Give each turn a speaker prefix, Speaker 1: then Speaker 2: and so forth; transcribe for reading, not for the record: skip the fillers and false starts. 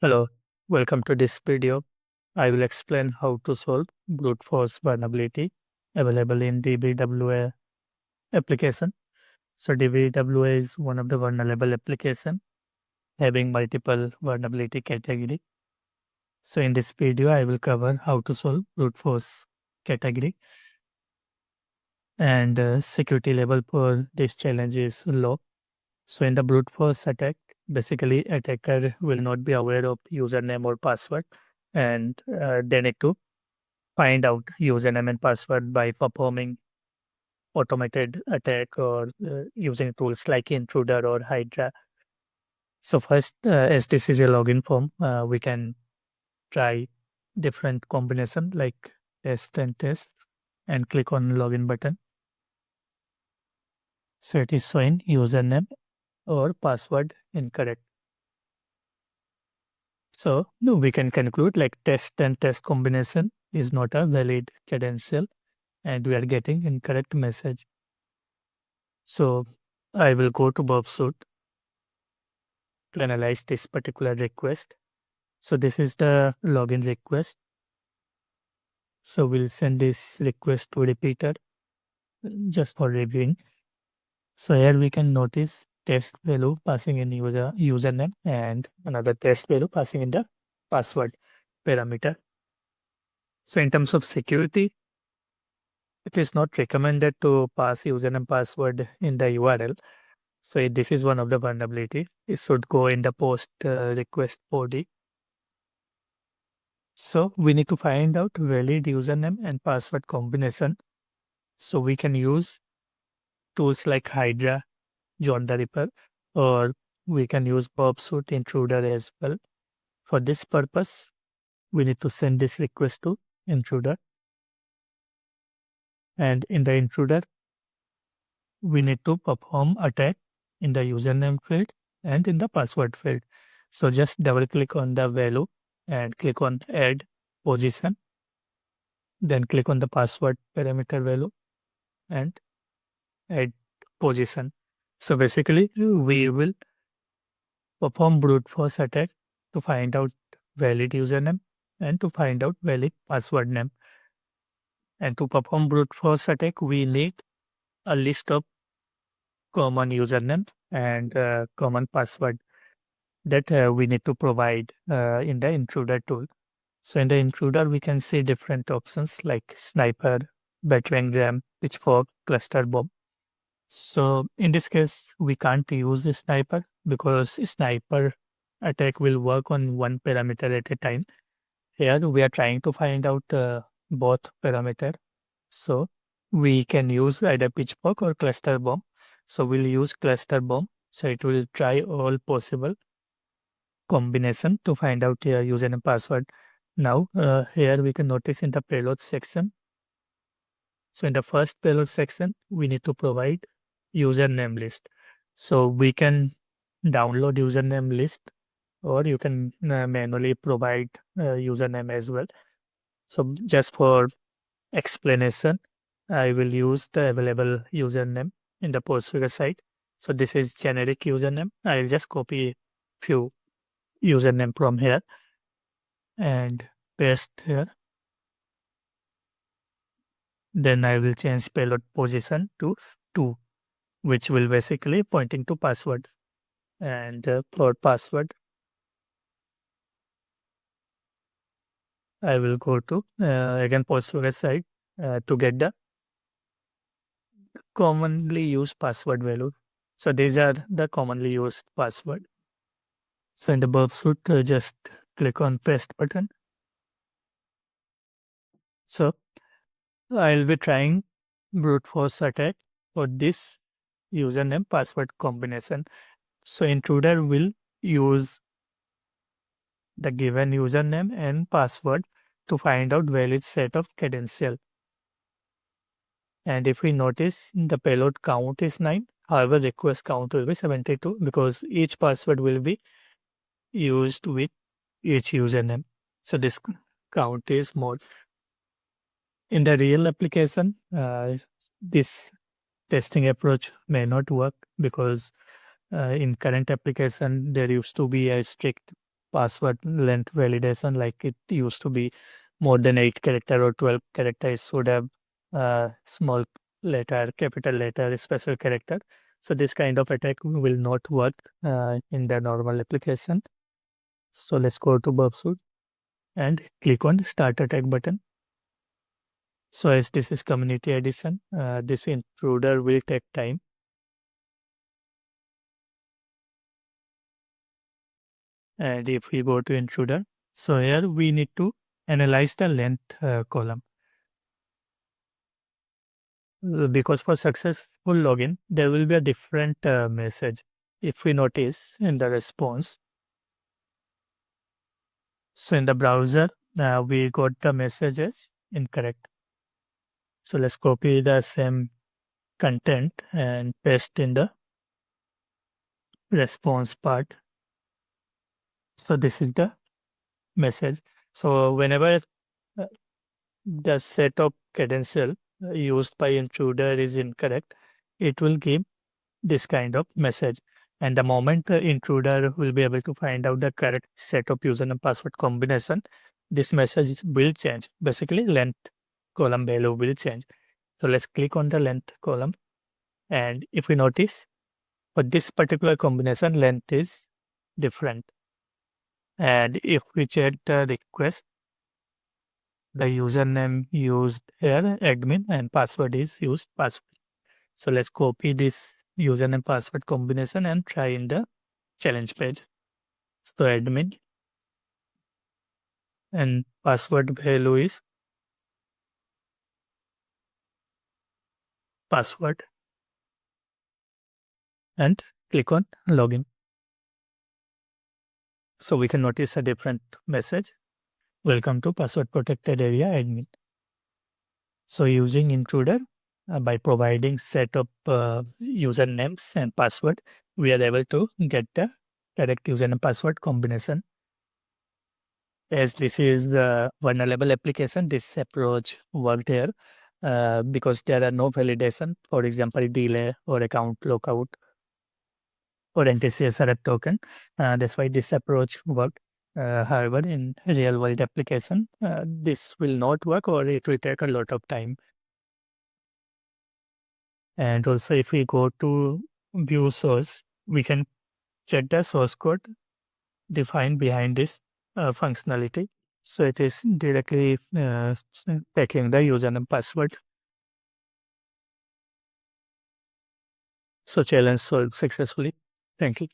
Speaker 1: Hello, welcome to this video. I will explain how to solve brute force vulnerability available in DVWA application. So DVWA is one of the vulnerable application having multiple vulnerability category. So in this video, I will cover how to solve brute force category and security level for this challenge is low. So in the brute force attack, basically attacker will not be aware of username or password and they need to find out username and password by performing automated attack or using tools like Intruder or Hydra. So first, as this is a login form, we can try different combination like test and test and click on login button. So it is showing username or password incorrect. So no, we can conclude like test and test combination is not a valid credential and we are getting incorrect message. So I will go to Burp Suite to analyze this particular request. So this is the login request. So we'll send this request to repeater just for reviewing. So here we can notice test value passing in username and another test value passing in the password parameter. So in terms of security, it is not recommended to pass username password in the URL. So this is one of the vulnerability. It should go in the post request body. So we need to find out valid username and password combination. So we can use tools like Hydra, John the Ripper, or we can use Burp Suite Intruder as well. For this purpose, we need to send this request to Intruder. And in the Intruder, we need to perform attack in the username field and in the password field. So just double click on the value and click on add position. Then click on the password parameter value and add position. So basically, we will perform brute force attack to find out valid username and to find out valid password name. And to perform brute force attack, we need a list of common username and common password that we need to provide in the intruder tool. So in the intruder, we can see different options like sniper, battering ram, pitchfork, cluster bomb. So in this case, we can't use the sniper because sniper attack will work on one parameter at a time. Here we are trying to find out both parameter. So we can use either pitchfork or cluster bomb. So we'll use cluster bomb. So it will try all possible combination to find out your username and password. Now here we can notice in the payload section. So in the first payload section, we need to provide username list. So we can download username list or you can manually provide username as well. So just for explanation, I will use the available username in the Postgres site. So this is generic username. I'll just copy few username from here and paste here. Then I will change payload position to 2, which will basically pointing to password. And for password, I will go to again Postgres site to get the commonly used password value. So these are the commonly used password. So in the Burp Suite, just click on paste button. So I'll be trying brute force attack for this username password combination. So intruder will use the given username and password to find out valid set of credential. And if we notice the payload count is 9, however request count will be 72 because each password will be used with each username. So this count is more. In the real application, this testing approach may not work because in current application there used to be a strict password length validation, like it used to be more than 8 character or 12 characters, should have small letter, capital letter, special character. So this kind of attack will not work in the normal application. So let's go to Burp Suite and click on Start Attack button. So as this is community edition, this intruder will take time. And if we go to intruder, so here we need to analyze the length column. Because for successful login, there will be a different message. If we notice in the response, so in the browser, we got the messages incorrect. So let's copy the same content and paste in the response part. So this is the message. So whenever the set of credential used by intruder is incorrect, it will give this kind of message. And the moment the intruder will be able to find out the correct set of user and password combination, this message will change. Basically, length column value will change. So let's click on the length column. And if we notice, for this particular combination, length is different. And if we check the request, the username used here, admin, and password is used password. So let's copy this username password combination and try in the challenge page. So admin and password value is password and click on login. So we can notice a different message. Welcome to password protected area admin. So using intruder by providing set of usernames and password, we are able to get the correct username password combination. As this is the vulnerable application, this approach worked here because there are no validation, for example, delay or account lockout or NTCSRF token. That's why this approach worked. However, in real world application, this will not work or it will take a lot of time. And also if we go to view source, we can check the source code defined behind this functionality. So it is directly taking the username password. So challenge solved successfully. Thank you.